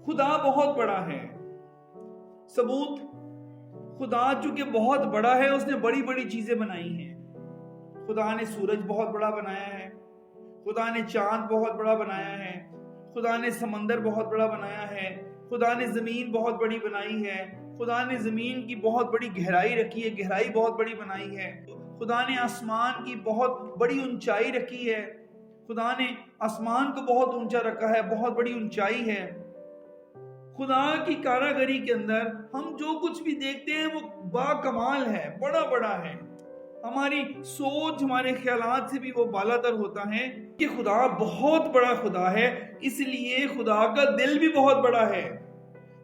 خدا بہت بڑا ہے۔ ثبوت، خدا چونکہ بہت بڑا ہے اس نے بڑی بڑی چیزیں بنائی ہیں۔ خدا نے سورج بہت بڑا بنایا ہے، خدا نے چاند بہت بڑا بنایا ہے، خدا نے سمندر بہت بڑا بنایا ہے، خدا نے زمین بہت بڑی بنائی ہے، خدا نے زمین کی بہت بڑی گہرائی رکھی ہے، گہرائی بہت بڑی بنائی ہے، خدا نے آسمان کی بہت بڑی اونچائی رکھی ہے، خدا نے آسمان کو بہت اونچا رکھا ہے، بہت بڑی اونچائی ہے۔ خدا کی کاراگری کے اندر ہم جو کچھ بھی دیکھتے ہیں وہ با کمال ہے، بڑا بڑا ہے، ہماری سوچ ہمارے خیالات سے بھی وہ بالا تر ہوتا ہے کہ خدا بہت بڑا خدا ہے۔ اس لیے خدا کا دل بھی بہت بڑا ہے،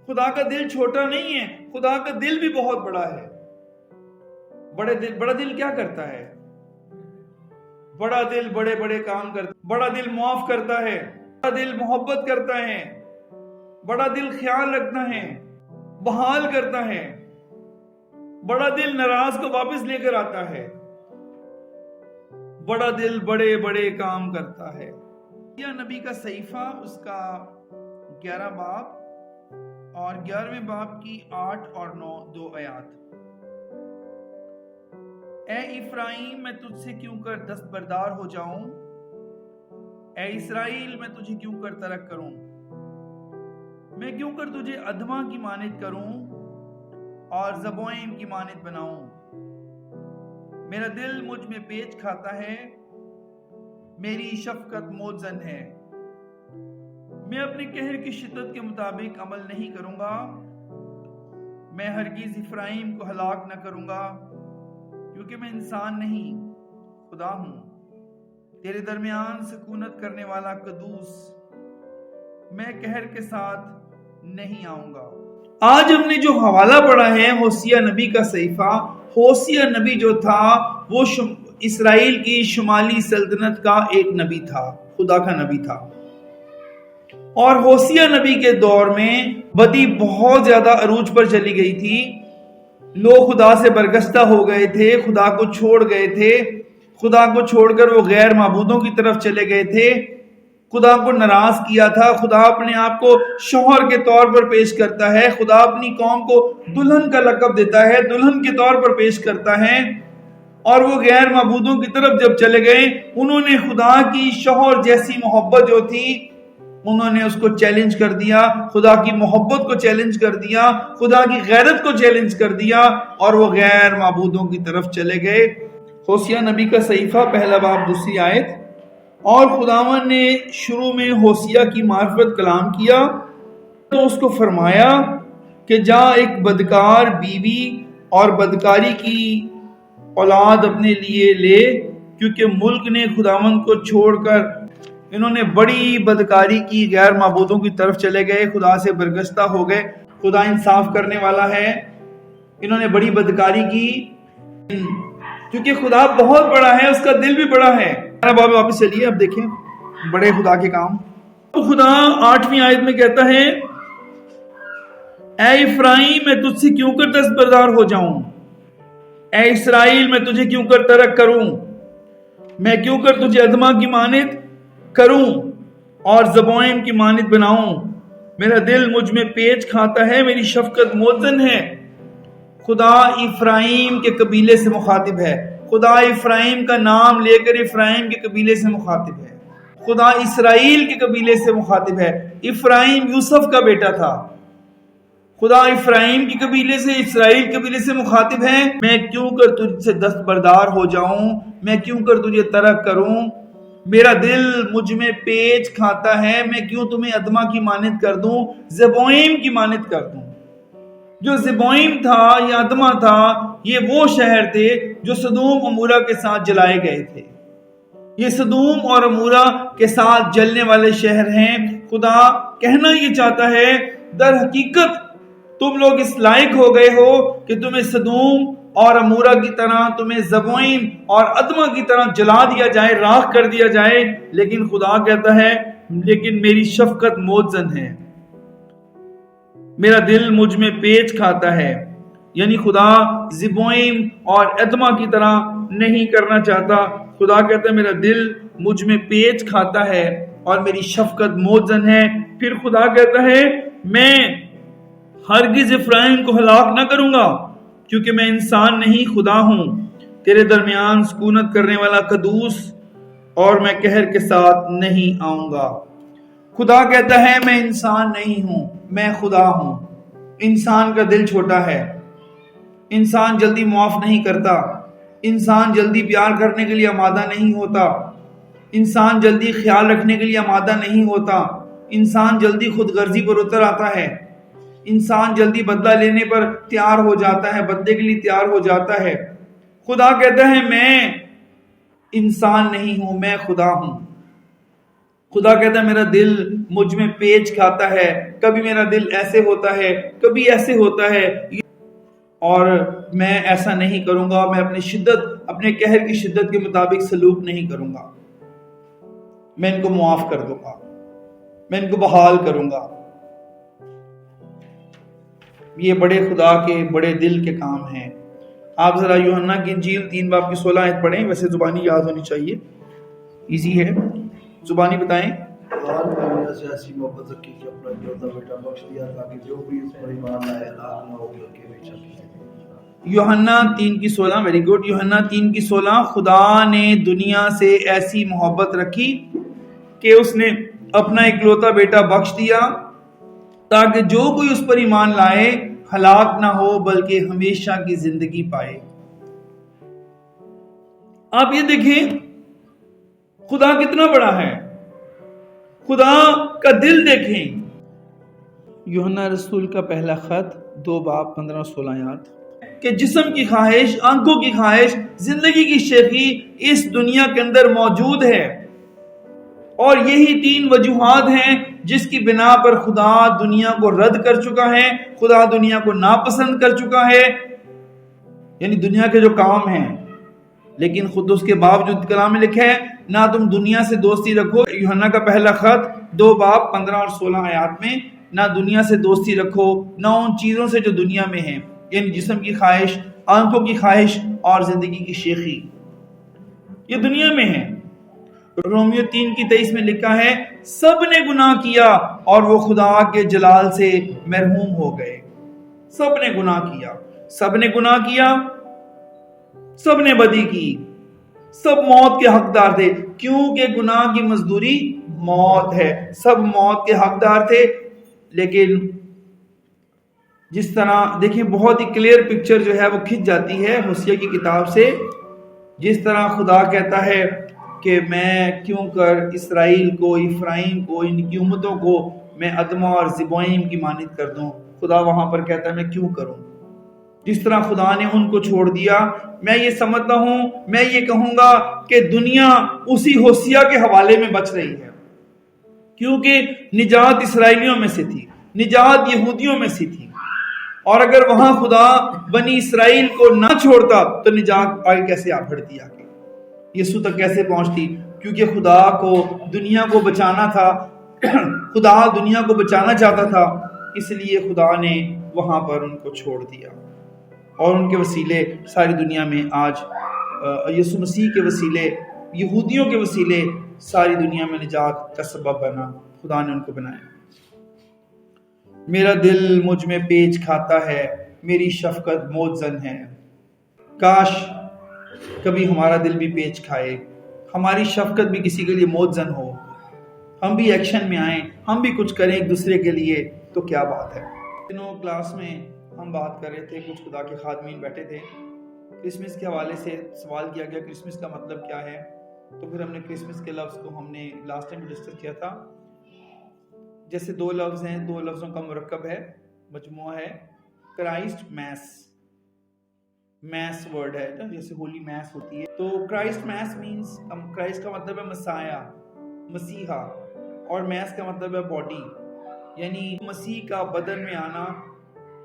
خدا کا دل چھوٹا نہیں ہے، خدا کا دل بھی بہت بڑا ہے۔ بڑا دل کیا کرتا ہے؟ بڑا دل بڑے بڑے کام کرتا ہے، بڑا دل معاف کرتا ہے، بڑا دل محبت کرتا ہے، بڑا دل خیال رکھتا ہے، بحال کرتا ہے، بڑا دل ناراض کو واپس لے کر آتا ہے، بڑا دل بڑے بڑے کام کرتا ہے۔ یہ نبی کا صحیفہ اس کا 11 باب اور 11ویں باب کی 8 اور 9 دو آیات۔ اے افرایم میں تجھ سے کیوں کر دستبردار ہو جاؤں، اے اسرائیل میں تجھے کیوں کر ترک کروں، میں کیوں کر تجھے ادھما کی مانند کروں اور زبوئیم کی مانند بناؤں۔ میرا دل مجھ میں پیچ کھاتا ہے، میری شفقت موزن ہے، میں اپنے قہر کی شدت کے مطابق عمل نہیں کروں گا، میں ہرگز افرایم کو ہلاک نہ کروں گا، کیونکہ میں انسان نہیں خدا ہوں، تیرے درمیان سکونت کرنے والا قدوس، میں قہر کے ساتھ نہیں آؤں گا۔ آج ہم نے جو حوالہ پڑھا ہے ہوسیہ نبی کا صحیفہ، ہوسیہ نبی جو تھا وہ اسرائیل کی شمالی سلطنت کا ایک نبی تھا، خدا کا نبی تھا، اور ہوسیہ نبی کے دور میں بدی بہت زیادہ عروج پر چلی گئی تھی، لوگ خدا سے برگشتہ ہو گئے تھے، خدا کو چھوڑ گئے تھے، خدا کو چھوڑ کر وہ غیر معبودوں کی طرف چلے گئے تھے، خدا کو ناراض کیا تھا۔ خدا اپنے آپ کو شوہر کے طور پر پیش کرتا ہے، خدا اپنی قوم کو دلہن کا لقب دیتا ہے، دلہن کے طور پر پیش کرتا ہے، اور وہ غیر معبودوں کی طرف جب چلے گئے انہوں نے خدا کی شوہر جیسی محبت جو تھی انہوں نے اس کو چیلنج کر دیا، خدا کی محبت کو چیلنج کر دیا، خدا کی غیرت کو چیلنج کر دیا، اور وہ غیر معبودوں کی طرف چلے گئے۔ ہوسیہ نبی کا صحیفہ پہلا باب 2 آیت۔ اور خداوند نے شروع میں ہوسیہ کی معرفت کلام کیا تو اس کو فرمایا کہ جا ایک بدکار بیوی اور بدکاری کی اولاد اپنے لیے لے، کیونکہ ملک نے خداوند کو چھوڑ کر انہوں نے بڑی بدکاری کی، غیر معبودوں کی طرف چلے گئے، خدا سے برگشتہ ہو گئے۔ خدا انصاف کرنے والا ہے، انہوں نے بڑی بدکاری کی، کیونکہ خدا بہت بڑا ہے، اس کا دل بھی بڑا ہے۔ باب واپس چلیے، اب دیکھیں بڑے خدا کے کام۔ خدا 8ویں آیت میں کہتا ہے اے افرایم میں تجھ سے کیوں کر دستبردار ہو جاؤں، اے اسرائیل میں تجھے کیوں کر ترک کروں، میں کیوں کر تجھے ادھما کی مانند کروں اور زبوئیم کی مانند بناؤں۔ میرا دل مجھ میں پیچ کھاتا ہے، میری شفقت موزن ہے۔ خدا افرایم کے قبیلے سے مخاطب ہے، خدا افرایم کا نام لے کر افرایم کے قبیلے سے مخاطب ہے، خدا اسرائیل کے قبیلے سے مخاطب ہے۔ افرایم یوسف کا بیٹا تھا، خدا افرایم کی قبیلے سے، اسرائیل قبیلے سے مخاطب ہے۔ میں کیوں کر تجھ سے دستبردار ہو جاؤں، میں کیوں کر تجھے ترک کروں، میرا دل مجھ میں پیچ کھاتا ہے، میں کیوں تمہیں ادما کی مانند کر دوں، زبوئیم کی مانند کر دوں۔ جو زبوئیم تھا یا ادما تھا یہ وہ شہر تھے جو سدوم عمورہ کے ساتھ جلائے گئے تھے، یہ سدوم اور عمورہ کے ساتھ جلنے والے شہر ہیں۔ خدا کہنا یہ چاہتا ہے در حقیقت تم لوگ اس لائق ہو گئے ہو کہ تمہیں سدوم اور عمورہ کی طرح، تمہیں زبوئیم اور ادما کی طرح جلا دیا جائے، راکھ کر دیا جائے، لیکن خدا کہتا ہے لیکن میری شفقت موزن ہے، میرا دل مجھ میں پیچ کھاتا ہے۔ یعنی خدا زبوئیم اور ادما کی طرح نہیں کرنا چاہتا، خدا کہتا ہے میرا دل مجھ میں پیچ کھاتا ہے اور میری شفقت موزن ہے۔ پھر خدا کہتا ہے میں ہرگز افرایم کو ہلاک نہ کروں گا، کیونکہ میں انسان نہیں خدا ہوں، تیرے درمیان سکونت کرنے والا قدوس، اور میں قہر کے ساتھ نہیں آؤں گا۔ خدا کہتا ہے میں انسان نہیں ہوں، میں خدا ہوں۔ انسان کا دل چھوٹا ہے، انسان جلدی معاف نہیں کرتا، انسان جلدی پیار کرنے کے لیے آمادہ نہیں ہوتا، انسان جلدی خیال رکھنے کے لیے آمادہ نہیں ہوتا، انسان جلدی خود غرضی پر اتر آتا ہے، انسان جلدی بدلہ لینے پر تیار ہو جاتا ہے، بدلے کے لیے تیار ہو جاتا ہے۔ خدا کہتا ہے میں انسان نہیں ہوں، میں خدا ہوں۔ خدا کہتا ہے میرا دل مجھ میں پیچ کھاتا ہے، کبھی میرا دل ایسے ہوتا ہے، کبھی ایسے ہوتا ہے، اور میں ایسا نہیں کروں گا۔ میں اپنے قہر کی شدت کے مطابق سلوک نہیں کروں گا، میں ان کو معاف کر دوں گا، میں ان کو بحال کروں گا۔ یہ بڑے خدا کے بڑے دل کے کام ہیں۔ آپ ذرا یوحنا کی انجیل 3 باب کی 16 آیت پڑھیں، ویسے زبانی یاد ہونی چاہیے، ایزی ہے، زبانی بتائیں۔ دنیا سے ایسی محبت رکھی کہ اپنا اکلوتا بیٹا بخش دیا تاکہ جو بھی اس پر ایمان لائے ہلاک نہ ہو بلکہ ہمیشہ کی زندگی۔ یوحنا 3 کی 16، ویری گڈ۔ یوحنا 3 کی 16، خدا نے دنیا سے ایسی محبت رکھی کہ اس نے اپنا اکلوتا بیٹا بخش دیا تاکہ جو کوئی اس پر ایمان لائے ہلاک نہ ہو بلکہ ہمیشہ کی زندگی پائے۔ آپ یہ دیکھیں خدا کتنا بڑا ہے، خدا کا دل دیکھیں۔ یوحنا رسول کا پہلا خط 2 باب 15-16 آیات، کہ جسم کی خواہش، آنکھوں کی خواہش، زندگی کی شیخی اس دنیا کے اندر موجود ہے، اور یہی 3 وجوہات ہیں جس کی بنا پر خدا دنیا کو رد کر چکا ہے، خدا دنیا کو ناپسند کر چکا ہے، یعنی دنیا کے جو کام ہیں۔ لیکن خود اس کے باوجود کلام میں لکھا ہے نہ تم دنیا سے دوستی رکھو۔ یوحنا کا پہلا خط 2 باب 15 اور 16 آیات میں، نہ دنیا سے دوستی رکھو، نہ ان چیزوں سے جو دنیا میں ہیں، یعنی جسم کی خواہش، آنکھوں کی خواہش اور زندگی کی شیخی، یہ دنیا میں ہے۔ رومیو 3 کی 23 میں لکھا ہے سب نے گناہ کیا اور وہ خدا کے جلال سے محروم ہو گئے۔ سب نے گناہ کیا، سب نے گناہ کیا، سب نے بدی کی، سب موت کے حقدار تھے، کیونکہ گناہ کی مزدوری موت ہے۔ سب موت کے حقدار تھے، لیکن جس طرح دیکھیں بہت ہی کلیئر پکچر جو ہے وہ کھنچ جاتی ہے ہوسیہ کی کتاب سے، جس طرح خدا کہتا ہے کہ میں کیوں کر اسرائیل کو، افرایم کو، ان کی امتوں کو میں ادمہ اور زبوئیم کی مانند کر دوں۔ خدا وہاں پر کہتا ہے میں کیوں کروں؟ جس طرح خدا نے ان کو چھوڑ دیا، میں یہ سمجھتا ہوں، میں یہ کہوں گا کہ دنیا اسی ہوسیہ کے حوالے میں بچ رہی ہے، کیونکہ نجات اسرائیلیوں میں سے تھی، نجات یہودیوں میں سے تھی، اور اگر وہاں خدا بنی اسرائیل کو نہ چھوڑتا تو نجات آگے کیسے بڑھتی، آگے یسوع تک کیسے پہنچتی؟ کیونکہ خدا کو دنیا کو بچانا تھا، خدا دنیا کو بچانا چاہتا تھا، اس لیے خدا نے وہاں پر ان کو چھوڑ دیا، اور ان کے وسیلے ساری دنیا میں آج یسوع مسیح کے وسیلے، یہودیوں کے وسیلے ساری دنیا میں نجات کا سبب بنا، خدا نے ان کو بنایا۔ میرا دل مجھ میں پیچ کھاتا ہے، میری شفقت موجزن ہے۔ کاش کبھی ہمارا دل بھی پیچ کھائے، ہماری شفقت بھی کسی کے لیے موجزن ہو، ہم بھی ایکشن میں آئیں، ہم بھی کچھ کریں ایک دوسرے کے لیے، تو کیا بات ہے۔ دنوں کلاس میں ہم بات کر رہے تھے، کچھ خدا کے خادمین بیٹھے تھے، کرسمس کے حوالے سے سوال کیا گیا کرسمس کا مطلب کیا ہے، تو پھر ہم نے کرسمس کے لفظ کو ہم نے لاسٹ ٹائم ڈسکس کیا تھا۔ جیسے 2 لفظ ہیں، 2 لفظوں کا مرکب ہے، مجموعہ ہے، کرائسٹ میس، میس ورڈ ہے، جیسے ہولی میس ہوتی ہے، تو کرائسٹ میس مینز، کرائسٹ کا مطلب ہے مسیح، مسیحا، اور میس کا مطلب ہے باڈی، یعنی مسیح کا بدن میں آنا۔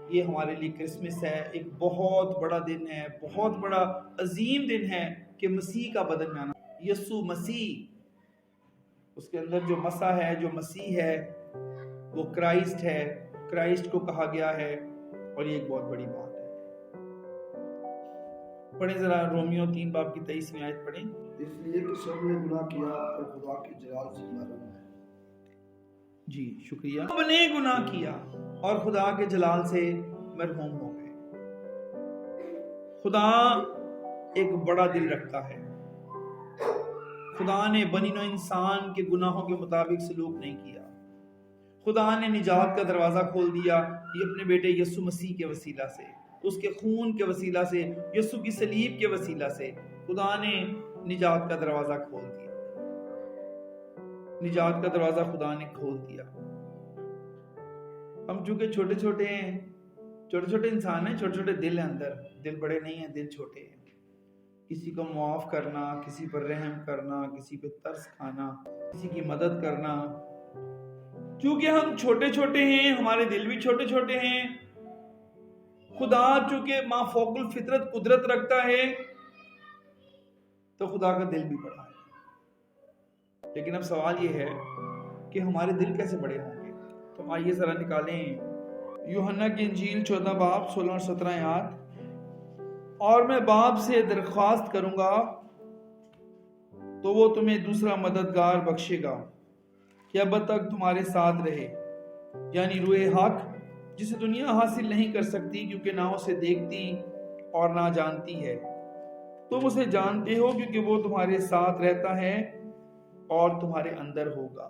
یہ ہمارے لیے کرسمس ہے، ایک بہت بڑا دن ہے، بہت بڑا عظیم دن ہے کہ مسیح کا بدن میں آنا، یسوع مسیح، اس کے اندر جو مسیح ہے، جو مسیح ہے وہ کرائسٹ ہے، کرائسٹ کو کہا گیا ہے، اور یہ ایک بہت بڑی بات ہے۔ پڑھیں ذرا رومیو 3 باب کی 23 آیت پڑھیں۔ اس لیے کہ سب نے گناہ کیا اور خدا کے جلال سے محروم ہے۔ جی شکریہ. اب نے گناہ کیا اور خدا کے جلال سے محروم ہو گئے. خدا ایک بڑا دل رکھتا ہے. خدا نے بنی نوع انسان کے گناہوں کے مطابق سلوک نہیں کیا. خدا نے نجات کا دروازہ کھول دیا یہ اپنے بیٹے یسوع مسیح کے وسیلہ سے, اس کے خون کے وسیلہ سے, یسوع کی صلیب کے وسیلہ سے خدا نے نجات کا دروازہ کھول دیا. نجات کا دروازہ خدا نے کھول دیا. ہم چونکہ چھوٹے چھوٹے انسان ہیں, چھوٹے چھوٹے دل ہیں اندر, دل بڑے نہیں ہیں, دل چھوٹے ہیں. کسی کو معاف کرنا, کسی پر رحم کرنا, کسی پہ ترس کھانا, کسی کی مدد کرنا. چونکہ ہم چھوٹے چھوٹے ہیں, ہمارے دل بھی چھوٹے چھوٹے ہیں. خدا چونکہ ما فوق الفطرت قدرت رکھتا ہے تو خدا کا دل بھی بڑا ہے. لیکن اب سوال یہ ہے کہ ہمارے دل کیسے بڑے ہوں گے؟ تو آئیے ذرا نکالیں یوحنا کی انجیل 14 باب 16 اور 17 آیات. اور میں باپ سے درخواست کروں گا تو وہ تمہیں دوسرا مددگار بخشے گا کہ اب تک تمہارے ساتھ رہے, یعنی روح حق, جسے دنیا حاصل نہیں کر سکتی کیونکہ نہ اسے دیکھتی اور نہ جانتی ہے. تم اسے جانتے ہو کیونکہ وہ تمہارے ساتھ رہتا ہے اور تمہارے اندر ہوگا.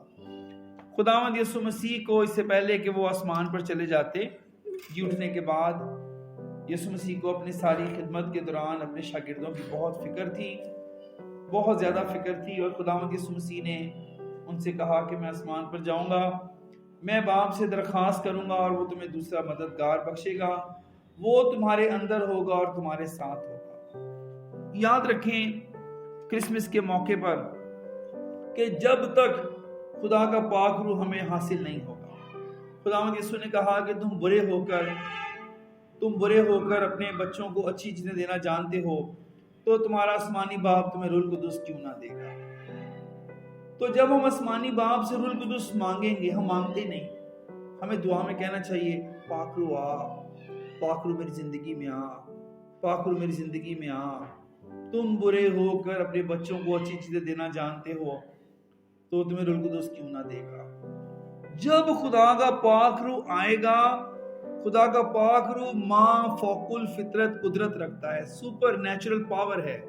خداوند یسوع مسیح کو اس سے پہلے کہ وہ آسمان پر چلے جاتے, جی اٹھنے کے بعد, یسوع مسیح کو اپنی ساری خدمت کے دوران اپنے شاگردوں کی بہت فکر تھی, بہت زیادہ فکر تھی. اور خداوند یسوع مسیح نے ان سے کہا کہ میں آسمان پر جاؤں گا, میں باپ سے درخواست کروں گا اور وہ تمہیں دوسرا مددگار بخشے گا, وہ تمہارے اندر ہوگا اور تمہارے ساتھ ہوگا. یاد رکھیں کرسمس کے موقع پر کہ جب تک خدا کا پاک روح ہمیں حاصل نہیں ہوگا. خداوند یسوع نے کہا کہ تم برے ہو کر اپنے بچوں کو اچھی چیزیں دینا جانتے ہو تو تمہارا آسمانی باپ تمہیں روح القدس کیوں نہ دے گا. تو جب ہم آسمانی باپ سے روح القدس مانگیں گے, ہم مانگتے نہیں, ہمیں دعا میں کہنا چاہیے پاک روح آ, پاک روح میری زندگی میں آ, پاک روح میری زندگی میں آ. تم برے ہو کر اپنے بچوں کو اچھی چیزیں دینا جانتے ہو تو تمہیں روح القدس کیوں نہ دے گا. جب خدا کا پاک روح آئے گا, خدا کا پاک روح ما فوق الفطرت قدرت رکھتا ہے, سپر نیچرل پاور ہے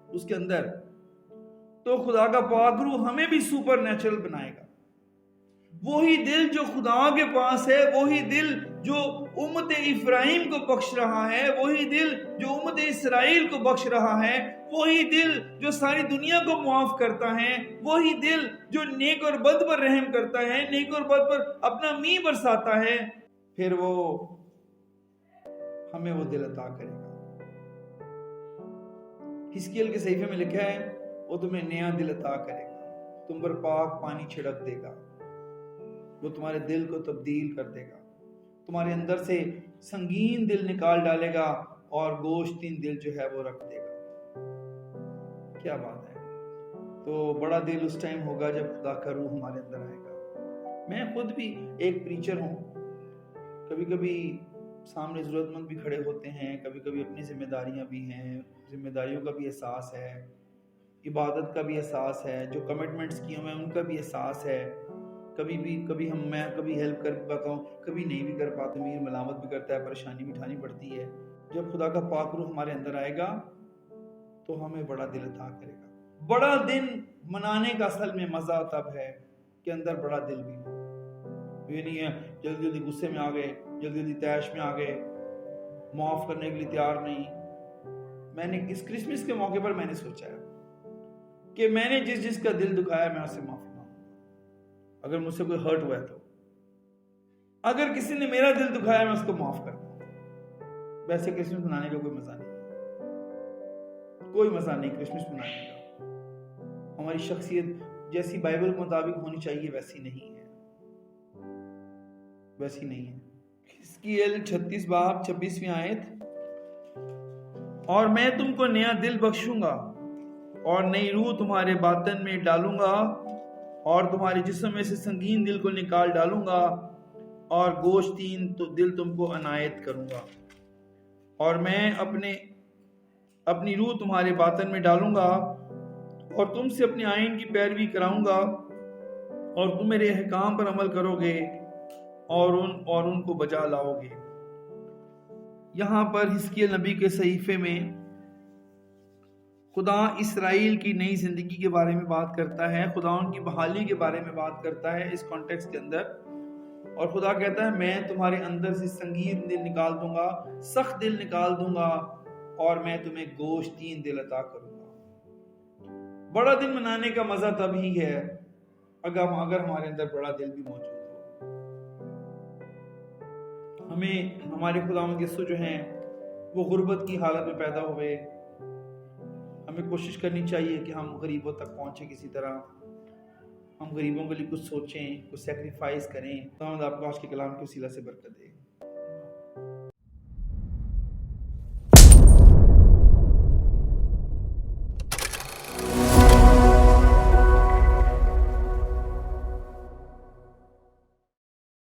اس کے اندر, تو خدا کا پاک روح ہمیں بھی سپر نیچرل بنائے گا. وہی دل جو خدا کے پاس ہے, وہی دل جو امت افراہیم کو بخش رہا ہے, وہی دل جو امت اسرائیل کو بخش رہا ہے, وہی دل جو ساری دنیا کو معاف کرتا ہے, وہی دل جو نیک اور بد پر رحم کرتا ہے, نیک اور بد پر اپنا می برساتا ہے, پھر وہ ہمیں وہ دل عطا کرے گا. حزقیل کے صحیفے میں لکھا ہے وہ تمہیں نیا دل عطا کرے گا, تم پر پاک پانی چھڑک دے گا, وہ تمہارے دل کو تبدیل کر دے گا, تمہارے اندر سے سنگین دل نکال ڈالے گا اور گوشتین دل جو ہے وہ رکھ دے گا. کیا بات ہے. تو بڑا دل اس ٹائم ہوگا جب خدا کا روح ہمارے اندر آئے گا. میں خود بھی ایک پریچر ہوں, کبھی کبھی سامنے ضرورت مند بھی کھڑے ہوتے ہیں, کبھی کبھی اپنی ذمہ داریاں بھی ہیں, ذمہ داریوں کا بھی احساس ہے, عبادت کا بھی احساس ہے, جو کمٹمنٹس کی ہوں میں ان کا بھی احساس ہے. کبھی میں کبھی ہیلپ کر پاتا ہوں, کبھی نہیں بھی کر پاتا, میر ملامت بھی کرتا ہے, پریشانی بھی اٹھانی پڑتی ہے. جب خدا کا پاک روح ہمارے اندر آئے گا تو ہمیں بڑا دل عطا کرے گا. بڑا دن منانے کا اصل میں مزہ تب ہے کہ اندر بڑا دل بھی ہو. یہ نہیں ہے جلدی جلدی غصے میں آ گئے, جلدی جلدی تیش میں آ گئے, معاف کرنے کے لیے تیار نہیں. میں نے اس کرسمس کے موقع پر میں نے سوچا ہے کہ میں نے جس کا دل دکھایا میں اسے معافی مانگوں, اگر مجھ سے کوئی ہرٹ ہوا ہے تو. اگر کسی نے میرا دل دکھایا میں اس کو معاف کرتا ہوں. ویسے کرسمس منانے کا کوئی مزہ نہیں, کوئی مزہ نہیں کرسمس منانے کا. ہماری شخصیت جیسی بائبل کے مطابق ہونی چاہیے ویسی نہیں ہے, ویسی نہیں ہے. حزقیل 36 باب 26 آیت, اور میں تم کو نیا دل بخشوں گا اور نئی روح تمہارے باطن میں ڈالوں گا اور تمہارے جسم میں سے سنگین دل کو نکال ڈالوں گا اور گوشتین تو دل تم کو عنایت کروں گا, اور میں اپنی روح تمہارے باطن میں ڈالوں گا اور تم سے اپنے آئین کی پیروی کراؤں گا اور تم میرے احکام پر عمل کرو گے اور ان کو بجا لاؤ گے۔ یہاں پر حزقیل نبی کے صحیفے میں خدا اسرائیل کی نئی زندگی کے بارے میں بات کرتا ہے، خدا ان کی بحالی کے بارے میں بات کرتا ہے اس کانٹیکس کے اندر، اور خدا کہتا ہے میں تمہارے اندر سے سنگین دل نکال دوں گا، سخت دل نکال دوں گا، اور میں تمہیں گوشتین دل عطا کروں گا۔ بڑا دن منانے کا مزہ تب ہی ہے اگر ہمارے اندر بڑا دل بھی موجود ہو۔ ہمیں ہمارے خداوند یسوع جو ہیں وہ غربت کی حالت میں پیدا ہوئے، ہمیں کوشش کرنی چاہیے کہ ہم غریبوں تک پہنچیں، کسی طرح ہم غریبوں کے لیے کچھ سوچیں، کچھ سیکریفائس کریں۔ خداوند آپ کو آج کے کلام کے وسیلہ سے برکت دے۔